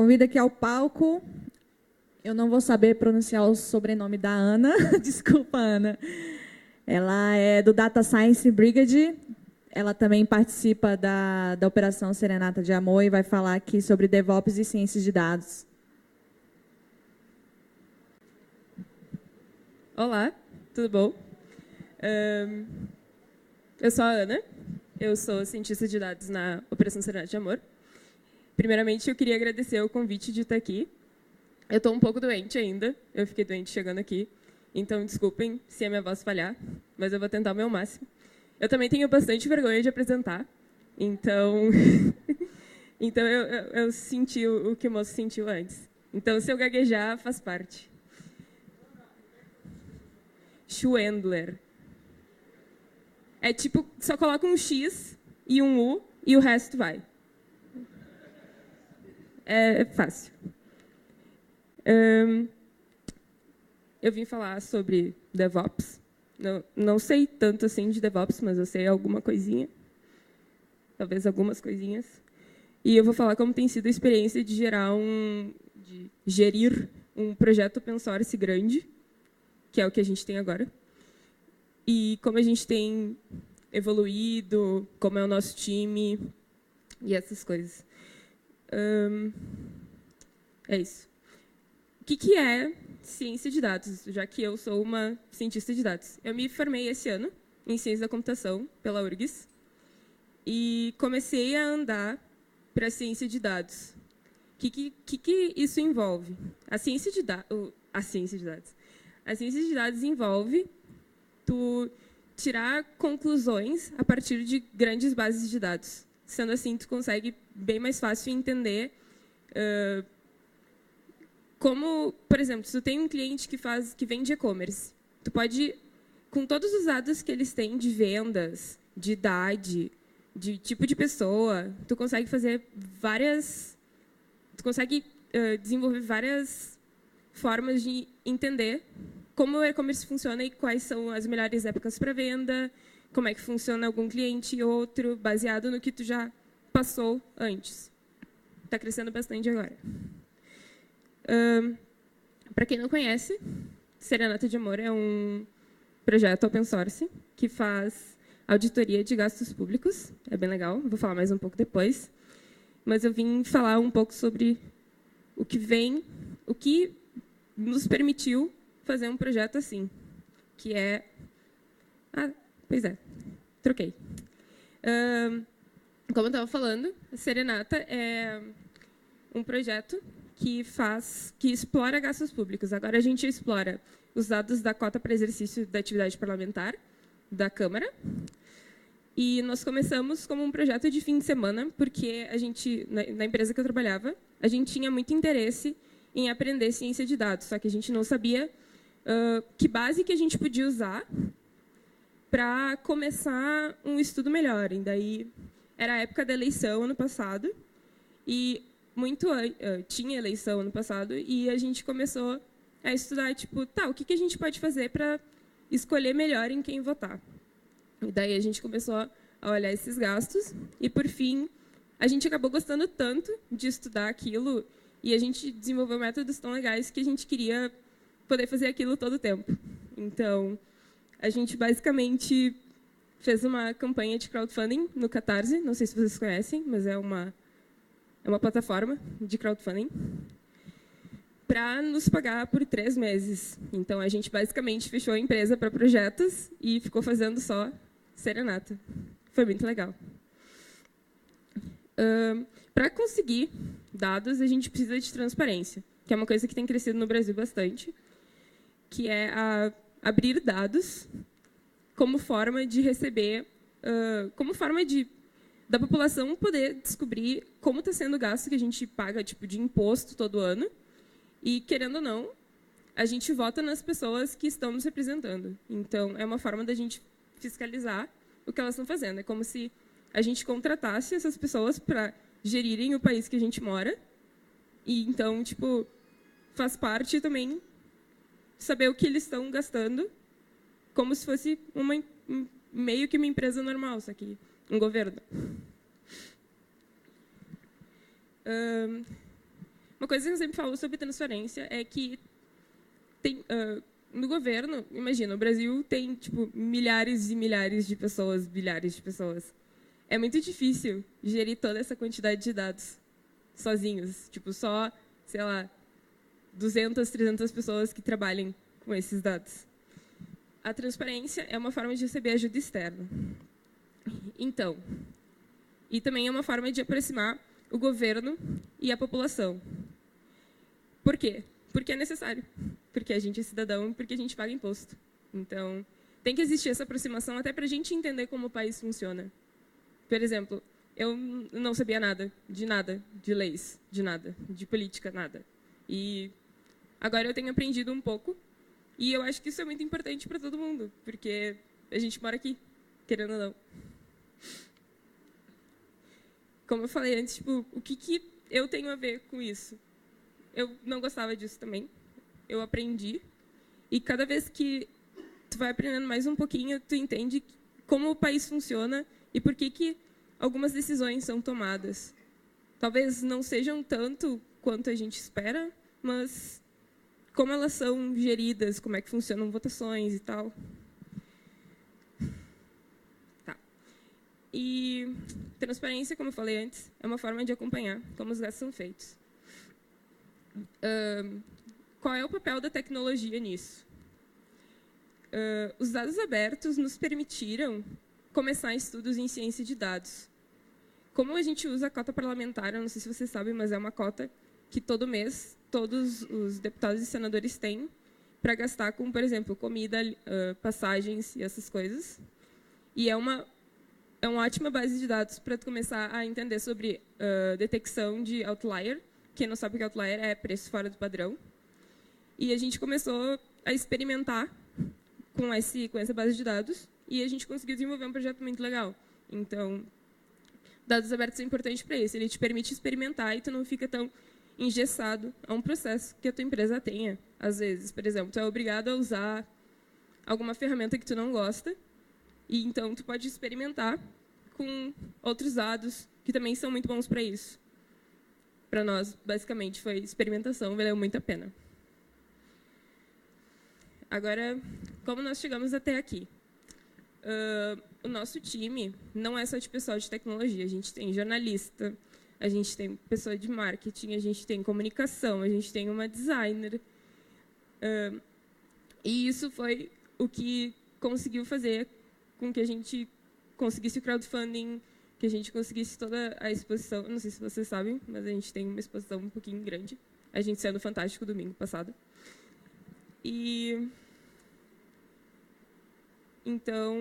Convido aqui ao palco. Eu não vou saber pronunciar o sobrenome da Ana. Desculpa, Ana. Ela é do Data Science Brigade. Ela também participa da Operação Serenata de Amor e vai falar aqui sobre DevOps e ciências de dados. Olá, tudo bom? Eu sou a Ana, eu sou cientista de dados na Operação Serenata de Amor. Primeiramente, eu queria agradecer o convite de estar aqui. Eu estou um pouco doente ainda, eu fiquei doente chegando aqui, então desculpem se a minha voz falhar, mas eu vou tentar o meu máximo. Eu também tenho bastante vergonha de apresentar, então, então eu senti o que o moço sentiu antes. Então, se eu gaguejar, faz parte. Schwendler. É tipo, só coloca um X e um U e o resto vai. É fácil. Eu vim falar sobre DevOps. Não sei tanto assim de DevOps, mas eu sei alguma coisinha. Talvez algumas coisinhas. E eu vou falar como tem sido a experiência de gerir um projeto open source grande, que é o que a gente tem agora. E como a gente tem evoluído, como é o nosso time e essas coisas. É isso. O que é ciência de dados, já que eu sou uma cientista de dados? Eu me formei esse ano em ciência da computação pela URGS e comecei a andar para a ciência de dados. O que isso envolve? A ciência de dados envolve tu tirar conclusões a partir de grandes bases de dados. Sendo assim, tu consegue bem mais fácil entender como, por exemplo, se tu tem um cliente que vende e-commerce, tu pode, com todos os dados que eles têm de vendas, de idade, de tipo de pessoa, tu consegue desenvolver várias formas de entender como o e-commerce funciona e quais são as melhores épocas para venda, como é que funciona algum cliente e outro, baseado no que tu já passou antes. Está crescendo bastante agora. Para quem não conhece, Serenata de Amor é um projeto open source que faz auditoria de gastos públicos. É bem legal, vou falar mais um pouco depois. Mas eu vim falar um pouco sobre o que nos permitiu fazer um projeto assim, que é... troquei. Como eu estava falando, a Serenata é um projeto que explora gastos públicos. Agora a gente explora os dados da cota para exercício da atividade parlamentar da Câmara. E nós começamos como um projeto de fim de semana, porque a gente, na empresa que eu trabalhava, a gente tinha muito interesse em aprender ciência de dados, só que a gente não sabia que base que a gente podia usar para começar um estudo melhor. E daí era a época da eleição ano passado e tinha eleição ano passado e a gente começou a estudar tipo, o que a gente pode fazer para escolher melhor em quem votar. E daí a gente começou a olhar esses gastos e por fim a gente acabou gostando tanto de estudar aquilo e a gente desenvolveu métodos tão legais que a gente queria poder fazer aquilo todo o tempo. Então, a gente basicamente fez uma campanha de crowdfunding no Catarse, não sei se vocês conhecem, mas é uma plataforma de crowdfunding, para nos pagar por 3 meses. Então, a gente basicamente fechou a empresa para projetos e ficou fazendo só Serenata. Foi muito legal. Para conseguir dados, a gente precisa de transparência, que é uma coisa que tem crescido no Brasil bastante, que é abrir dados como forma de receber, da população poder descobrir como está sendo o gasto que a gente paga tipo de imposto todo ano e, querendo ou não, a gente vota nas pessoas que estão nos representando. Então, é uma forma da gente fiscalizar o que elas estão fazendo. É como se a gente contratasse essas pessoas para gerirem o país que a gente mora e, então, tipo, faz parte também saber o que eles estão gastando como se fosse meio que uma empresa normal, só que um governo. Uma coisa que eu sempre falo sobre transparência é que no governo, imagina, o Brasil tem tipo milhares e milhares de pessoas, bilhares de pessoas. É muito difícil gerir toda essa quantidade de dados sozinhos, tipo só, sei lá, 200, 300 pessoas que trabalhem com esses dados. A transparência é uma forma de receber ajuda externa. Então, e também é uma forma de aproximar o governo e a população. Por quê? Porque é necessário. Porque a gente é cidadão e porque a gente paga imposto. Então, tem que existir essa aproximação até para a gente entender como o país funciona. Por exemplo, eu não sabia nada, de leis, de nada, de política, nada. E agora eu tenho aprendido um pouco. E eu acho que isso é muito importante para todo mundo, porque a gente mora aqui, querendo ou não. Como eu falei antes, tipo, o que eu tenho a ver com isso? Eu não gostava disso também. Eu aprendi. E cada vez que tu vai aprendendo mais um pouquinho, tu entende como o país funciona e por que algumas decisões são tomadas. Talvez não sejam tanto quanto a gente espera, mas como elas são geridas, como é que funcionam votações e tal. Tá. E transparência, como eu falei antes, é uma forma de acompanhar como os gastos são feitos. Qual é o papel da tecnologia nisso? Os dados abertos nos permitiram começar estudos em ciência de dados. Como a gente usa a cota parlamentar, eu não sei se vocês sabem, mas é uma cota que todo mês todos os deputados e senadores têm para gastar com, por exemplo, comida, passagens e essas coisas. E é uma ótima base de dados para tu começar a entender sobre detecção de outlier. Quem não sabe o que é outlier é preço fora do padrão. E a gente começou a experimentar com essa base de dados e a gente conseguiu desenvolver um projeto muito legal. Então, dados abertos é importante para isso. Ele te permite experimentar e tu não fica tão engessado a um processo que a tua empresa tenha. Às vezes, por exemplo, tu é obrigado a usar alguma ferramenta que tu não gosta e então tu pode experimentar com outros dados que também são muito bons para isso. Para nós, basicamente, foi experimentação, valeu muito a pena. Agora, como nós chegamos até aqui? O nosso time não é só de pessoal de tecnologia, a gente tem jornalista, a gente tem pessoa de marketing, a gente tem comunicação, a gente tem uma designer. E isso foi o que conseguiu fazer com que a gente conseguisse o crowdfunding, que a gente conseguisse toda a exposição. Não sei se vocês sabem, mas a gente tem uma exposição um pouquinho grande. A gente saiu no Fantástico domingo passado. E então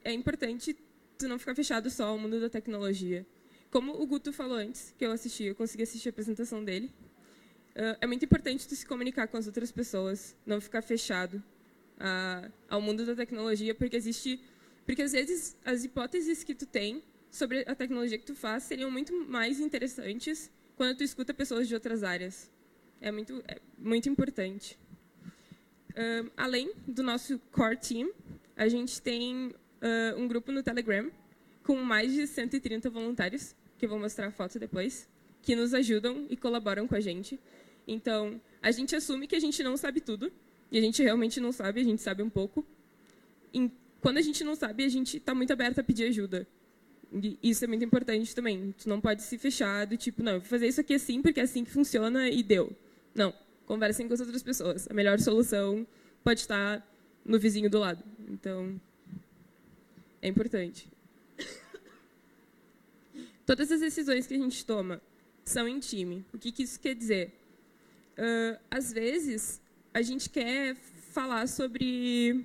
é importante tu não ficar fechado só ao mundo da tecnologia. Como o Guto falou antes, que eu consegui assistir a apresentação dele, é muito importante tu se comunicar com as outras pessoas, não ficar fechado ao mundo da tecnologia, porque às vezes as hipóteses que tu tem sobre a tecnologia que tu faz seriam muito mais interessantes quando tu escuta pessoas de outras áreas. É muito importante. Além do nosso core team, a gente tem um grupo no Telegram com mais de 130 voluntários, que eu vou mostrar a foto depois, que nos ajudam e colaboram com a gente. Então, a gente assume que a gente não sabe tudo, e a gente realmente não sabe, a gente sabe um pouco. E quando a gente não sabe, a gente está muito aberto a pedir ajuda. E isso é muito importante também. Tu não pode se fechar do tipo, não, eu vou fazer isso aqui assim, porque é assim que funciona e deu. Não, conversem com as outras pessoas. A melhor solução pode estar no vizinho do lado. Então, é importante. Todas as decisões que a gente toma são em time. O que isso quer dizer? Às vezes, a gente quer falar sobre...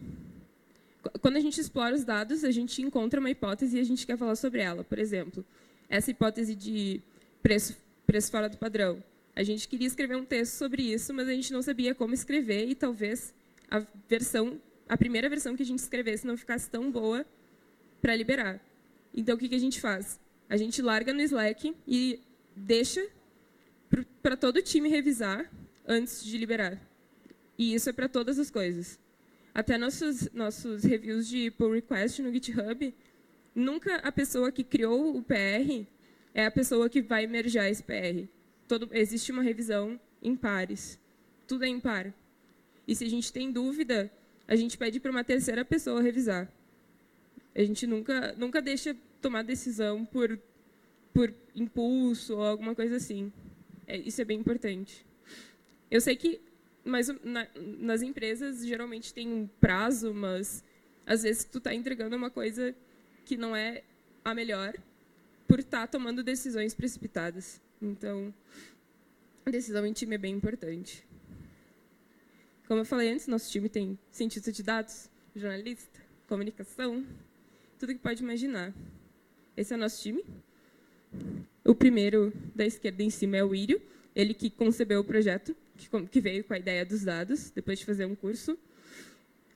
Quando a gente explora os dados, a gente encontra uma hipótese e a gente quer falar sobre ela. Por exemplo, essa hipótese de preço fora do padrão. A gente queria escrever um texto sobre isso, mas a gente não sabia como escrever e talvez a primeira versão que a gente escrevesse não ficasse tão boa para liberar. Então, o que a gente faz? A gente larga no Slack e deixa para todo o time revisar antes de liberar. E isso é para todas as coisas. Até nossos reviews de pull request no GitHub, nunca a pessoa que criou o PR é a pessoa que vai mergear esse PR. Existe uma revisão em pares. Tudo é em par. E se a gente tem dúvida, a gente pede para uma terceira pessoa revisar. A gente nunca deixa tomar decisão por impulso ou alguma coisa assim. Isso é bem importante. Eu sei que nas empresas, geralmente tem um prazo, mas às vezes tu está entregando uma coisa que não é a melhor por estar tomando decisões precipitadas. Então, a decisão em time é bem importante. Como eu falei antes, nosso time tem cientista de dados, jornalista, comunicação, tudo que pode imaginar. Esse é o nosso time. O primeiro da esquerda em cima é o Írio, ele que concebeu o projeto, que veio com a ideia dos dados, depois de fazer um curso.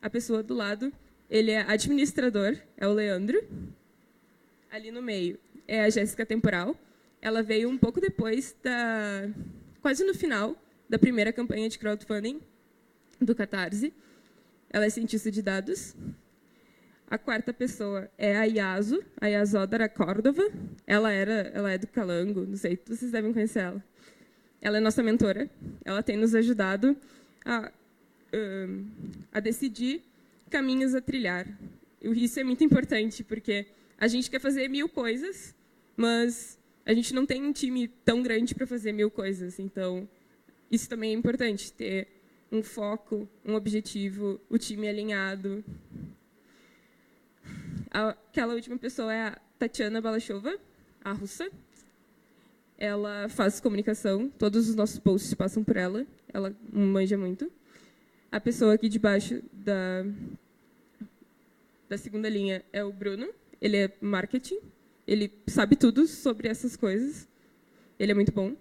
A pessoa do lado, ele é administrador, é o Leandro. Ali no meio é a Jéssica Temporal. Ela veio um pouco depois, quase no final, da primeira campanha de crowdfunding do Catarse. Ela é cientista de dados. A quarta pessoa é a Yazodara Córdova. Ela é do Calango, não sei, vocês devem conhecer ela. Ela é nossa mentora. Ela tem nos ajudado a decidir caminhos a trilhar. Isso é muito importante, porque a gente quer fazer 1000 coisas, mas a gente não tem um time tão grande para fazer 1000 coisas. Então, isso também é importante, ter um foco, um objetivo, o time alinhado. Aquela última pessoa é a Tatiana Balachova, a russa. Ela faz comunicação, todos os nossos posts passam por ela, ela manja muito. A pessoa aqui de baixo da segunda linha é o Bruno, ele é marketing, ele sabe tudo sobre essas coisas, ele é muito bom.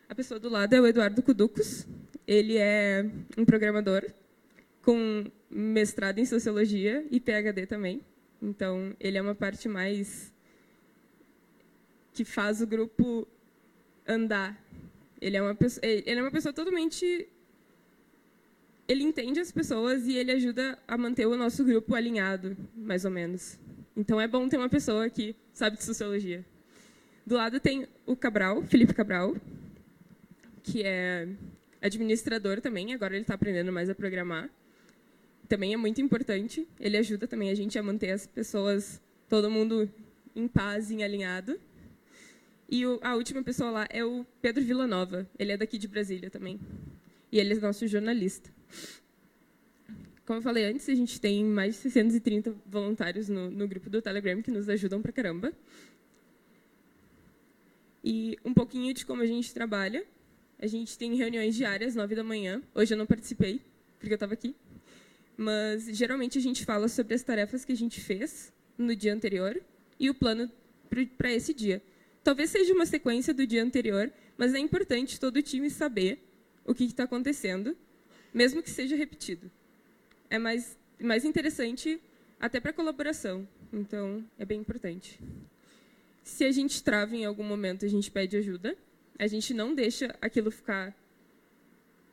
A pessoa do lado é o Eduardo Kuducos, ele é um programador com mestrado em sociologia e PhD também. Então, ele é uma parte mais que faz o grupo andar. Ele é uma pessoa totalmente... Ele entende as pessoas e ele ajuda a manter o nosso grupo alinhado, mais ou menos. Então, é bom ter uma pessoa que sabe de sociologia. Do lado tem o Cabral, Felipe Cabral, que é administrador também. Agora ele está aprendendo mais a programar. Também é muito importante. Ele ajuda também a gente a manter as pessoas, todo mundo em paz, em alinhado. E a última pessoa lá é o Pedro Villanova. Ele é daqui de Brasília também. E ele é nosso jornalista. Como eu falei antes, a gente tem mais de 630 voluntários no grupo do Telegram que nos ajudam pra caramba. E um pouquinho de como a gente trabalha. A gente tem reuniões diárias, 9 da manhã. Hoje eu não participei, porque eu estava aqui. Mas, geralmente, a gente fala sobre as tarefas que a gente fez no dia anterior e o plano para esse dia. Talvez seja uma sequência do dia anterior, mas é importante todo o time saber o que está acontecendo, mesmo que seja repetido. É mais interessante até para a colaboração. Então, é bem importante. Se a gente trava em algum momento, a gente pede ajuda. A gente não deixa aquilo ficar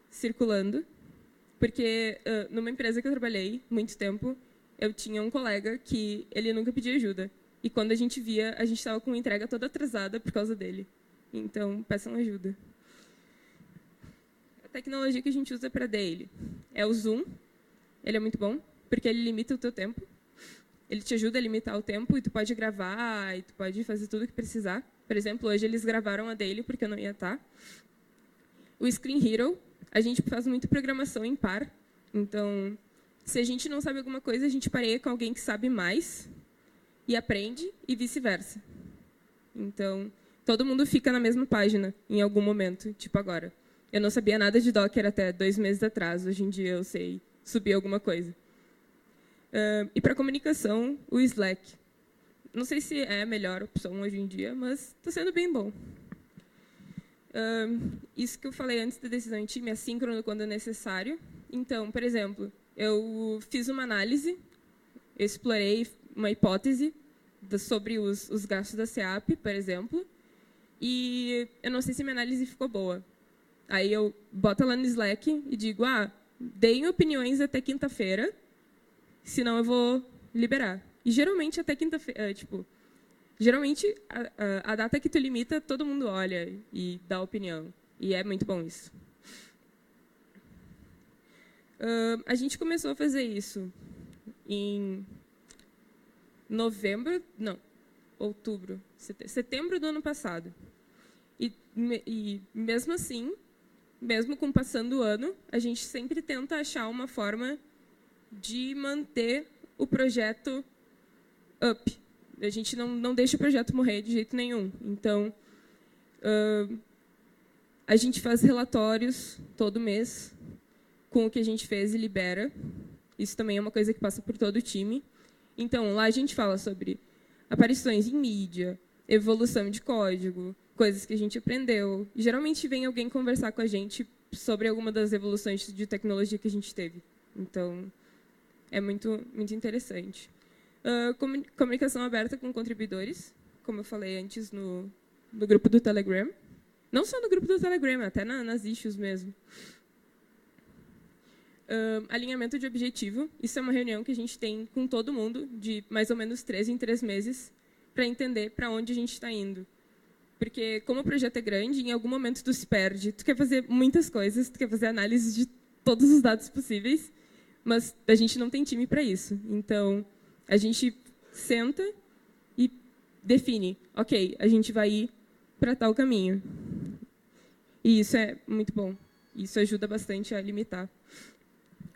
circulando. Porque, numa empresa que eu trabalhei muito tempo, eu tinha um colega que ele nunca pedia ajuda. E quando a gente via, a gente estava com a entrega toda atrasada por causa dele. Então, peçam ajuda. A tecnologia que a gente usa para daily é o Zoom. Ele é muito bom, porque ele limita o teu tempo. Ele te ajuda a limitar o tempo e tu pode gravar, e tu pode fazer tudo o que precisar. Por exemplo, hoje eles gravaram a daily porque eu não ia estar. O Screen Hero, a gente faz muito programação em par. Então, se a gente não sabe alguma coisa, a gente pareia com alguém que sabe mais e aprende, e vice-versa. Então, todo mundo fica na mesma página em algum momento, tipo agora. Eu não sabia nada de Docker até 2 meses atrás. Hoje em dia eu sei subir alguma coisa. E para comunicação, o Slack. Não sei se é a melhor opção hoje em dia, mas está sendo bem bom. Isso que eu falei antes da decisão em time é síncrono quando é necessário. Então, por exemplo, eu fiz uma análise, eu explorei uma hipótese sobre os gastos da SEAP, por exemplo, e eu não sei se minha análise ficou boa. Aí eu boto lá no Slack e digo, deem opiniões até quinta-feira, senão eu vou liberar. E geralmente até quinta-feira, geralmente, a data que tu limita, todo mundo olha e dá opinião. E é muito bom isso. A gente começou a fazer isso em setembro do ano passado. E mesmo assim, mesmo com passando o ano, a gente sempre tenta achar uma forma de manter o projeto up. A gente não deixa o projeto morrer de jeito nenhum. Então, a gente faz relatórios todo mês com o que a gente fez e libera. Isso também é uma coisa que passa por todo o time. Então, lá a gente fala sobre aparições em mídia, evolução de código, coisas que a gente aprendeu. E, geralmente, vem alguém conversar com a gente sobre alguma das evoluções de tecnologia que a gente teve. Então, é muito, muito interessante. Comunicação aberta com contribuidores, como eu falei antes no grupo do Telegram. Não só no grupo do Telegram, até nas issues mesmo. Alinhamento de objetivo. Isso é uma reunião que a gente tem com todo mundo, de mais ou menos 3 em 3 meses, para entender para onde a gente está indo. Porque, como o projeto é grande, em algum momento tu se perde. Tu quer fazer muitas coisas, tu quer fazer análise de todos os dados possíveis, mas a gente não tem time para isso. Então, a gente senta e define, ok, a gente vai ir para tal caminho. E isso é muito bom. Isso ajuda bastante a limitar.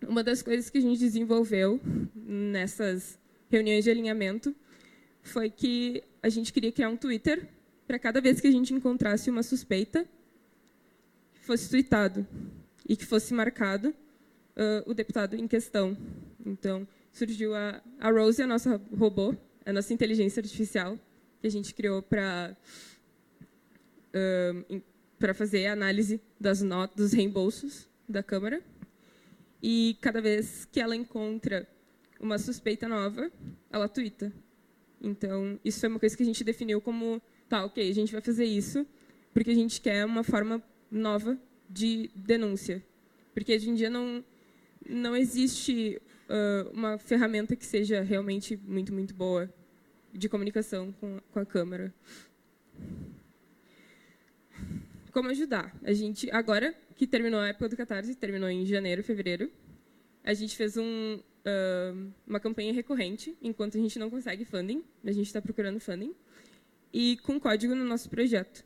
Uma das coisas que a gente desenvolveu nessas reuniões de alinhamento foi que a gente queria criar um Twitter para cada vez que a gente encontrasse uma suspeita, que fosse tweetado e que fosse marcado o deputado em questão. Então, surgiu a Rose, a nossa robô, a nossa inteligência artificial, que a gente criou para fazer a análise dos reembolsos da Câmara. E cada vez que ela encontra uma suspeita nova, ela tuita. Então, isso foi uma coisa que a gente definiu como, tá, ok, a gente vai fazer isso porque a gente quer uma forma nova de denúncia. Porque hoje em dia não existe uma ferramenta que seja realmente muito, muito boa de comunicação com a Câmara. Como ajudar? A gente, agora que terminou a época do Catarse, terminou em janeiro, fevereiro, a gente fez uma campanha recorrente, enquanto a gente não consegue funding, a gente está procurando funding, e com código no nosso projeto.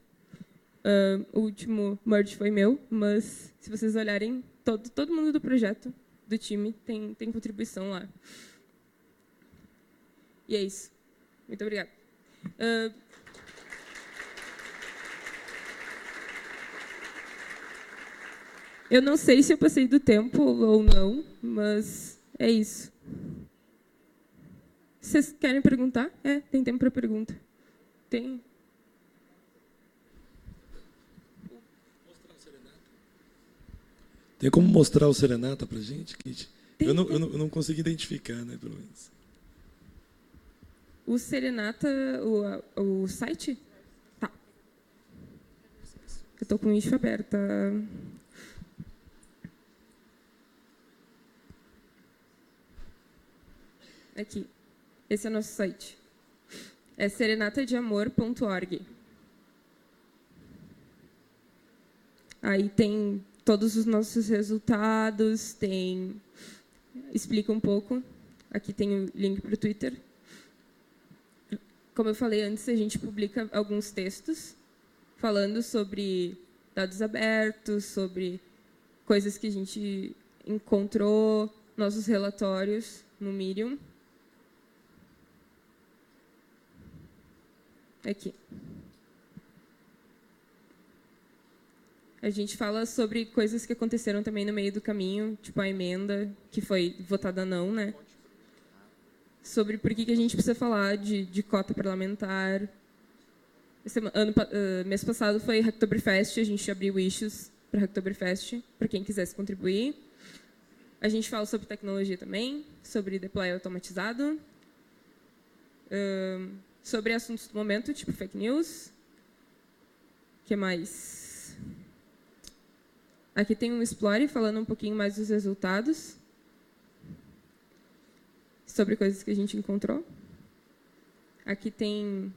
O último merge foi meu, mas se vocês olharem, todo mundo do projeto, do time, tem contribuição lá. E é isso. Muito obrigada. Eu não sei se eu passei do tempo ou não, mas é isso. Vocês querem perguntar? Tem tempo para pergunta. Tem. Tem como mostrar o Serenata para a gente, Kit? Eu não consegui identificar, né, pelo menos. O Serenata, o site? Tá. Eu estou com o issue aberta. Aqui. Esse é o nosso site. É serenatadeamor.org. Aí tem todos os nossos resultados, explica um pouco. Aqui tem o link para o Twitter. Como eu falei antes, a gente publica alguns textos falando sobre dados abertos, sobre coisas que a gente encontrou, nossos relatórios no Medium. Aqui. A gente fala sobre coisas que aconteceram também no meio do caminho, tipo a emenda, que foi votada não, né? Sobre por que a gente precisa falar de cota parlamentar. Mês passado foi Hacktoberfest, a gente abriu issues para Hacktoberfest, para quem quisesse contribuir. A gente fala sobre tecnologia também, sobre deploy automatizado, sobre assuntos do momento, tipo fake news. O que mais? Aqui tem um Explore falando um pouquinho mais dos resultados, sobre coisas que a gente encontrou. Aqui tem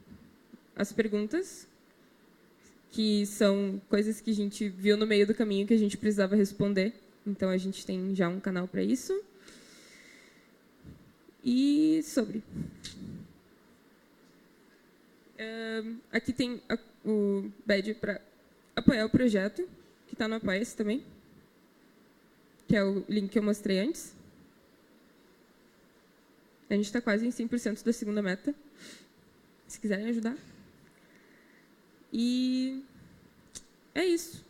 as perguntas, que são coisas que a gente viu no meio do caminho que a gente precisava responder. Então, a gente tem já um canal para isso. E sobre... aqui tem o badge para apoiar o projeto, que está no Apoia-se também, que é o link que eu mostrei antes. A gente está quase em 100% da segunda meta, se quiserem ajudar. E é isso.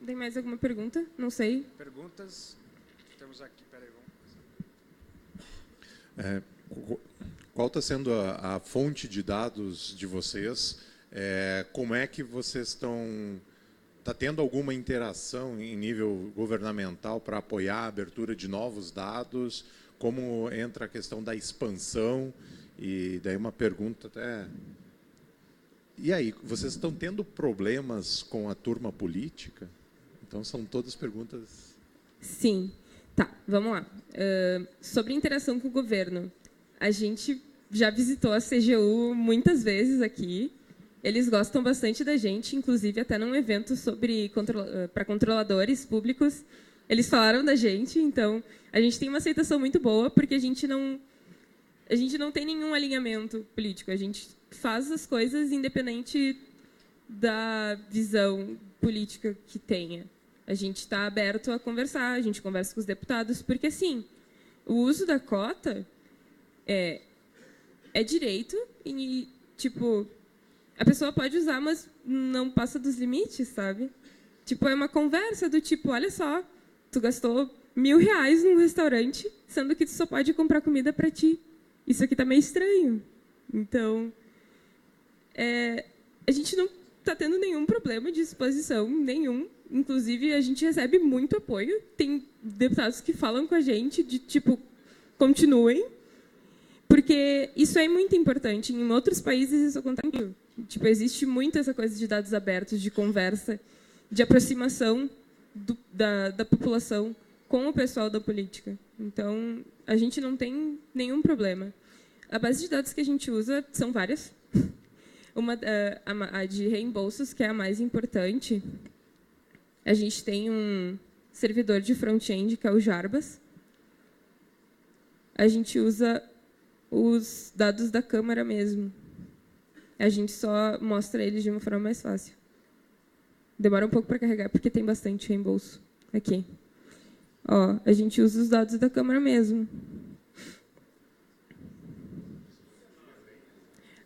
Tem mais alguma pergunta? Não sei. Perguntas? Temos aqui, peraí, qual está sendo a fonte de dados de vocês? Como é que vocês estão... Está tendo alguma interação em nível governamental para apoiar a abertura de novos dados? Como entra a questão da expansão? E daí uma pergunta até... E aí, vocês estão tendo problemas com a turma política? Então, são todas perguntas... Sim. Tá, vamos lá. Sobre interação com o governo. A gente já visitou a CGU muitas vezes aqui. Eles gostam bastante da gente, inclusive até num evento para controladores públicos. Eles falaram da gente, então a gente tem uma aceitação muito boa, porque a gente não tem nenhum alinhamento político. A gente faz as coisas independente da visão política que tenha. A gente está aberto a conversar, a gente conversa com os deputados, porque, assim, o uso da cota é direito e, tipo, a pessoa pode usar, mas não passa dos limites, sabe? Tipo, é uma conversa do tipo, olha só, tu gastou R$1.000 num restaurante, sendo que tu só pode comprar comida para ti. Isso aqui tá meio estranho. Então, a gente não está tendo nenhum problema de exposição, nenhum. Inclusive, a gente recebe muito apoio. Tem deputados que falam com a gente de, tipo, continuem, porque isso é muito importante. Em outros países, isso acontece. Tipo, existe muito essa coisa de dados abertos, de conversa, de aproximação da população com o pessoal da política. Então, a gente não tem nenhum problema. A base de dados que a gente usa são várias. A de reembolsos, que é a mais importante. A gente tem um servidor de front-end, que é o Jarbas. A gente usa os dados da Câmara mesmo. A gente só mostra eles de uma forma mais fácil. Demora um pouco para carregar, porque tem bastante reembolso aqui. Ó, a gente usa os dados da Câmara mesmo.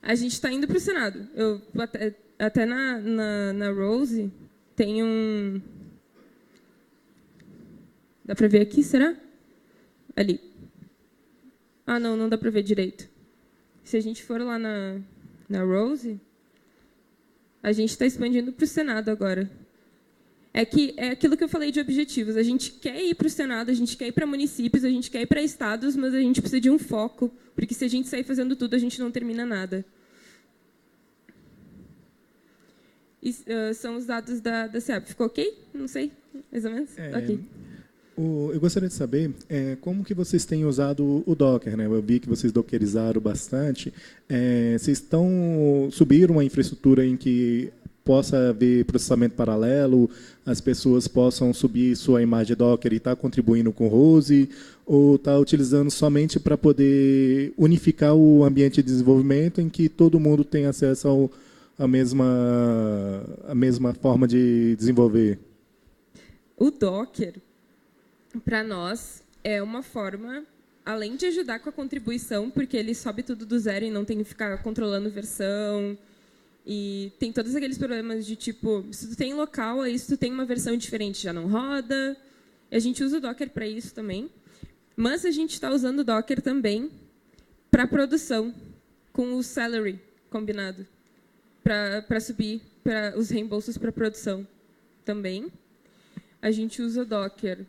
A gente está indo para o Senado. Até na Rose tem um... Dá para ver aqui, será? Ali. Ah, não dá para ver direito. Se a gente for lá na Rose, a gente está expandindo para o Senado agora. É aquilo que eu falei de objetivos. A gente quer ir para o Senado, a gente quer ir para municípios, a gente quer ir para estados, mas a gente precisa de um foco, porque se a gente sair fazendo tudo, a gente não termina nada. E, são os dados da SEAP. Ficou ok? Não sei, mais ou menos? Ok. Eu gostaria de saber como que vocês têm usado o Docker, né? Eu vi que vocês dockerizaram bastante. Vocês subiram uma infraestrutura em que possa haver processamento paralelo, as pessoas possam subir sua imagem Docker e estar contribuindo com o Rose, ou está utilizando somente para poder unificar o ambiente de desenvolvimento em que todo mundo tem acesso à mesma forma de desenvolver? O Docker, para nós, é uma forma, além de ajudar com a contribuição, porque ele sobe tudo do zero e não tem que ficar controlando versão, e tem todos aqueles problemas de, tipo, se tu tem local, aí se tu tem uma versão diferente já não roda. A gente usa o Docker para isso também. Mas a gente está usando o Docker também para produção, com o Celery combinado, para subir para os reembolsos para produção também. A gente usa Docker.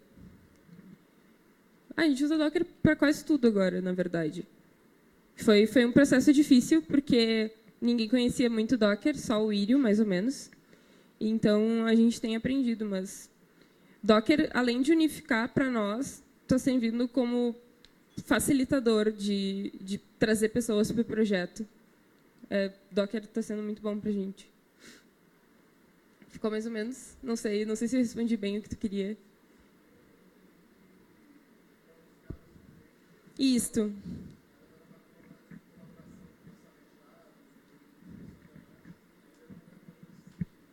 A gente usa Docker para quase tudo agora, na verdade. Foi um processo difícil, porque ninguém conhecia muito Docker, só o Irio, mais ou menos. Então, a gente tem aprendido, mas Docker, além de unificar para nós, está servindo como facilitador de trazer pessoas para o projeto. Docker está sendo muito bom para a gente. Ficou mais ou menos? Não sei se eu respondi bem o que tu queria. Isto.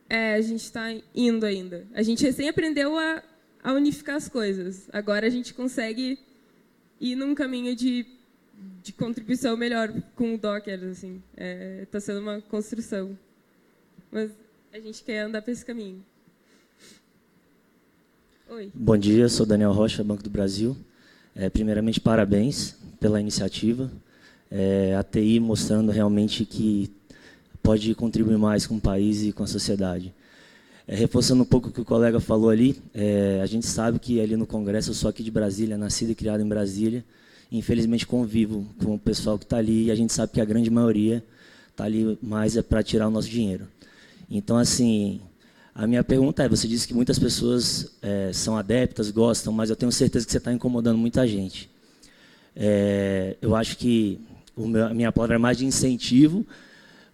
A gente está indo ainda. A gente recém aprendeu a unificar as coisas. Agora a gente consegue ir num caminho de contribuição melhor com o Docker. Assim. Está sendo uma construção. Mas a gente quer andar para esse caminho. Oi. Bom dia, sou Daniel Rocha, Banco do Brasil. Primeiramente, parabéns pela iniciativa. A TI mostrando realmente que pode contribuir mais com o país e com a sociedade. Reforçando um pouco o que o colega falou ali, a gente sabe que ali no Congresso, eu sou aqui de Brasília, nascido e criado em Brasília, infelizmente convivo com o pessoal que está ali, e a gente sabe que a grande maioria está ali mais para tirar o nosso dinheiro. Então, assim, a minha pergunta você disse que muitas pessoas são adeptas, gostam, mas eu tenho certeza que você está incomodando muita gente. Eu acho que a minha palavra é mais de incentivo,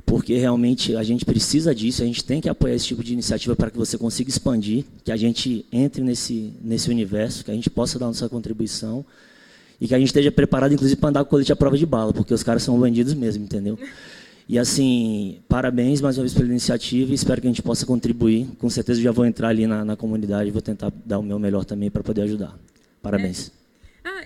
porque realmente a gente precisa disso, a gente tem que apoiar esse tipo de iniciativa para que você consiga expandir, que a gente entre nesse universo, que a gente possa dar nossa contribuição e que a gente esteja preparado, inclusive, para andar com o colete à prova de bala, porque os caras são bandidos mesmo, entendeu? E, assim, parabéns mais uma vez pela iniciativa e espero que a gente possa contribuir. Com certeza, eu já vou entrar ali na comunidade e vou tentar dar o meu melhor também para poder ajudar. Parabéns.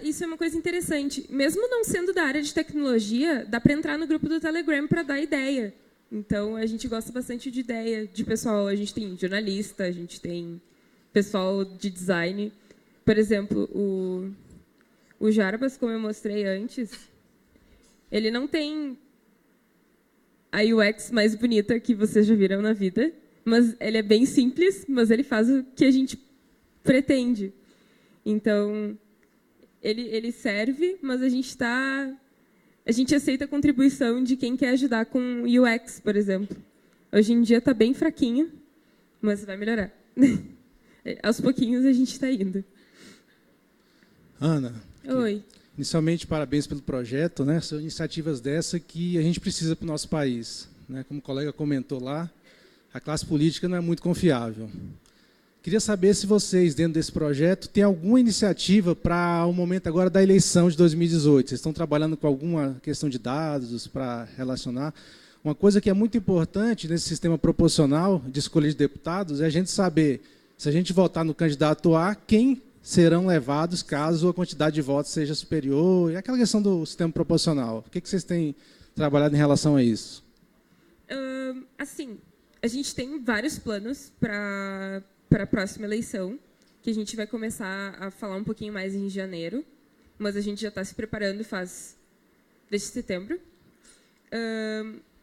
Isso é uma coisa interessante. Mesmo não sendo da área de tecnologia, dá para entrar no grupo do Telegram para dar ideia. Então, a gente gosta bastante de ideia de pessoal. A gente tem jornalista, a gente tem pessoal de design. Por exemplo, o Jarbas, como eu mostrei antes, ele não tem a UX mais bonita que vocês já viram na vida, mas ele é bem simples, mas ele faz o que a gente pretende. Então, ele serve, mas a gente aceita a contribuição de quem quer ajudar com UX, por exemplo. Hoje em dia está bem fraquinho, mas vai melhorar. Aos pouquinhos a gente está indo. Ana, Oi. Inicialmente, parabéns pelo projeto, né? São iniciativas dessa que a gente precisa para o nosso país, né? Como o colega comentou lá, a classe política não é muito confiável. Queria saber se vocês, dentro desse projeto, têm alguma iniciativa para o momento agora da eleição de 2018. Vocês estão trabalhando com alguma questão de dados para relacionar? Uma coisa que é muito importante nesse sistema proporcional de escolha de deputados é a gente saber, se a gente votar no candidato A, quem serão levados caso a quantidade de votos seja superior, e aquela questão do sistema proporcional. O que vocês têm trabalhado em relação a isso? Assim, a gente tem vários planos para a próxima eleição, que a gente vai começar a falar um pouquinho mais em janeiro, mas a gente já está se preparando desde setembro.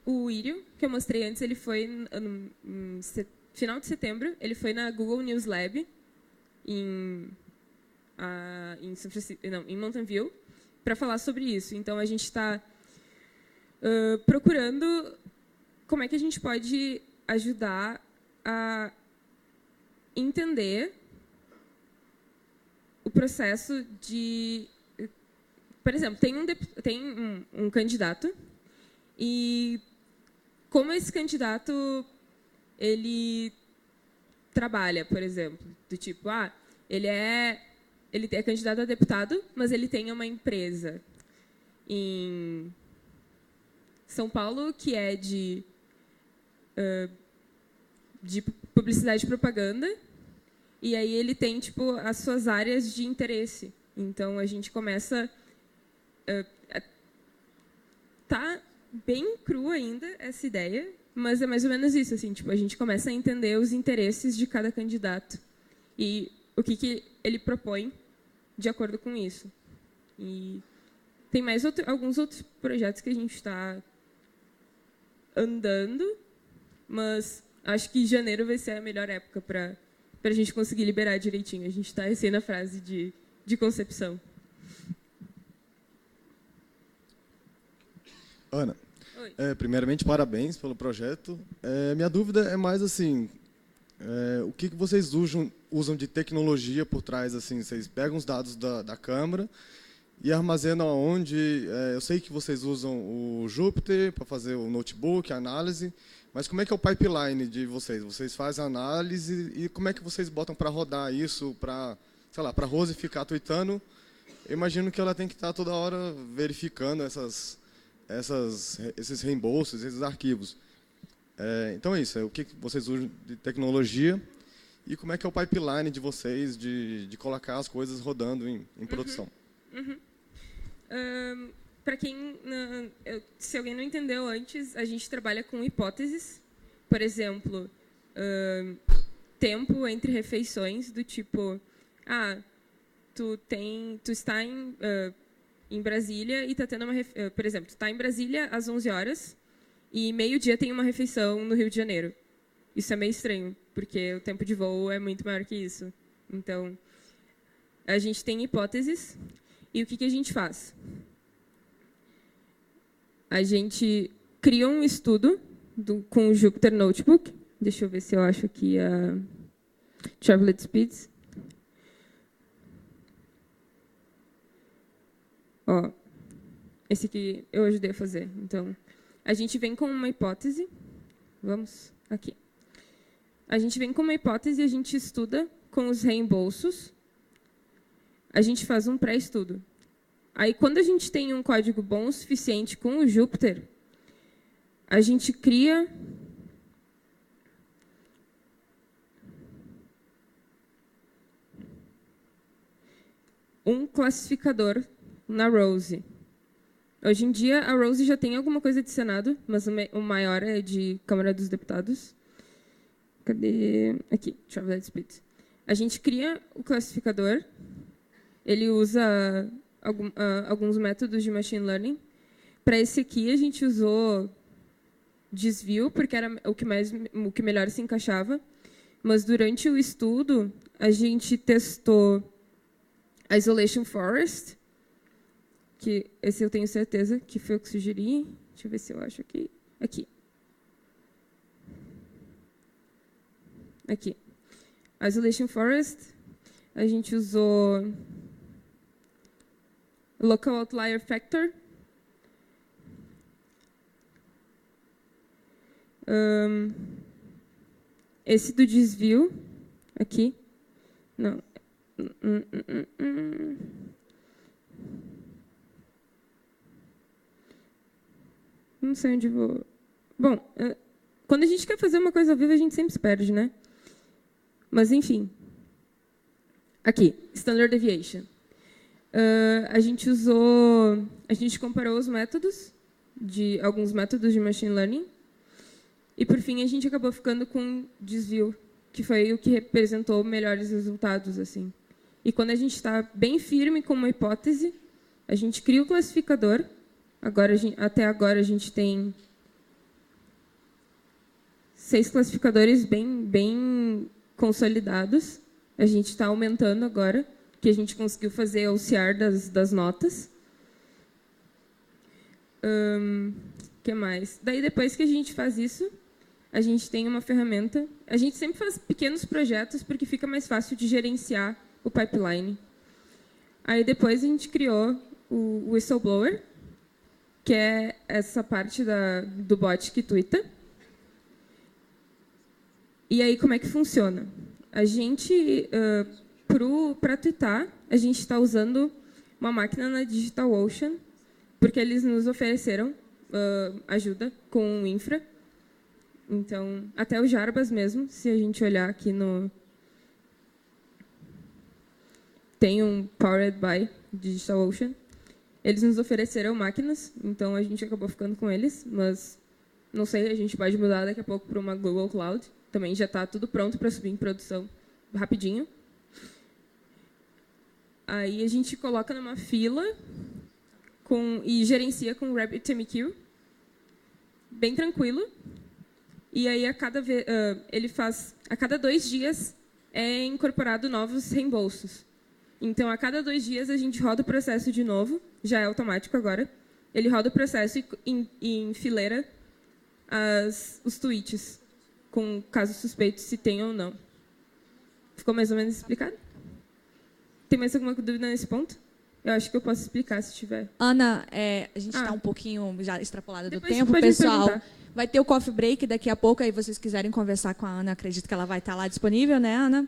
O Írio, que eu mostrei antes, ele foi no final de setembro, ele foi na Google News Lab, em Mountain View, para falar sobre isso. Então, a gente está procurando como é que a gente pode ajudar a entender o processo de... Por exemplo, tem um candidato e como esse candidato ele trabalha, por exemplo, do tipo, ele é candidato a deputado, mas ele tem uma empresa em São Paulo que é de publicidade e propaganda, e aí ele tem tipo as suas áreas de interesse. Então a gente começa tá bem cru ainda essa ideia, mas é mais ou menos isso, assim, tipo, a gente começa a entender os interesses de cada candidato e o que ele propõe de acordo com isso. E tem mais alguns outros projetos que a gente está andando, mas acho que janeiro vai ser a melhor época para a gente conseguir liberar direitinho. A gente está recém na fase de concepção. Ana, primeiramente, parabéns pelo projeto. Minha dúvida é mais assim, o que vocês usam de tecnologia por trás? Assim, vocês pegam os dados da Câmara E armazenam aonde? Eu sei que vocês usam o Jupyter para fazer o notebook, a análise, mas como é que é o pipeline de vocês? Vocês fazem a análise e como é que vocês botam para rodar isso, para, sei lá, para a Rose ficar tweetando? Eu imagino que ela tem que estar toda hora verificando esses reembolsos, esses arquivos. Então é isso, o que vocês usam de tecnologia e como é que é o pipeline de vocês de colocar as coisas rodando em produção. Para quem, se alguém não entendeu antes, a gente trabalha com hipóteses. Por exemplo, tempo entre refeições, do tipo, tu está em Brasília e está tendo por exemplo, tu está em Brasília às 11 horas e meio-dia tem uma refeição no Rio de Janeiro. Isso é meio estranho, porque o tempo de voo é muito maior que isso. Então, a gente tem hipóteses. E o que a gente faz? A gente cria um estudo com o Jupyter Notebook. Deixa eu ver se eu acho aqui a Travelet Speeds. Esse aqui eu ajudei a fazer. Então, a gente vem com uma hipótese. Vamos aqui. A gente vem com uma hipótese e a gente estuda com os reembolsos. A gente faz um pré-estudo. Aí, quando a gente tem um código bom o suficiente com o Jupyter, a gente cria um classificador na Rose. Hoje em dia, a Rose já tem alguma coisa de Senado, mas o maior é de Câmara dos Deputados. Cadê? Aqui, Travelet Speed. A gente cria o classificador. Ele usa alguns métodos de machine learning. Para esse aqui, a gente usou desvio, porque era o que melhor se encaixava. Mas, durante o estudo, a gente testou a Isolation Forest, que esse eu tenho certeza que foi o que sugeri. Deixa eu ver se eu acho aqui. Aqui. A Isolation Forest, a gente usou Local Outlier Factor. Esse do desvio, aqui. Não. Não sei onde vou. Bom, quando a gente quer fazer uma coisa ao vivo, a gente sempre se perde, né? Mas, enfim. Aqui, Standard Deviation. A gente comparou os métodos, alguns métodos de machine learning, e, por fim, a gente acabou ficando com desvio, que foi o que representou melhores resultados, assim. E quando a gente está bem firme com uma hipótese, a gente cria o classificador. Até agora a gente tem 6 classificadores bem consolidados. A gente está aumentando agora, que a gente conseguiu fazer OCR das notas. Que mais? Daí, depois que a gente faz isso, a gente tem uma ferramenta. A gente sempre faz pequenos projetos, porque fica mais fácil de gerenciar o pipeline. Aí, depois, a gente criou o Whistleblower, que é essa parte do bot que twita. E aí, como é que funciona? A gente, para twittar, a gente está usando uma máquina na DigitalOcean, porque eles nos ofereceram ajuda com infra. Então, até o Jarbas mesmo, se a gente olhar aqui no... Tem um Powered by DigitalOcean. Eles nos ofereceram máquinas, então a gente acabou ficando com eles, mas não sei, a gente pode mudar daqui a pouco para uma Google Cloud. Também já está tudo pronto para subir em produção rapidinho. Aí a gente coloca numa fila e gerencia com o RabbitMQ, bem tranquilo. E aí a cada 2 dias é incorporado novos reembolsos. Então, a cada 2 dias, a gente roda o processo de novo, já é automático agora. Ele roda o processo e enfileira os tweets, com casos suspeitos, se tem ou não. Ficou mais ou menos explicado? Tem mais alguma dúvida nesse ponto? Eu acho que eu posso explicar se tiver. Ana, a gente está um pouquinho já extrapolada do Depois tempo, pode pessoal. perguntar. Vai ter o coffee break daqui a pouco, aí vocês quiserem conversar com a Ana, acredito que ela vai estar lá disponível, né, Ana?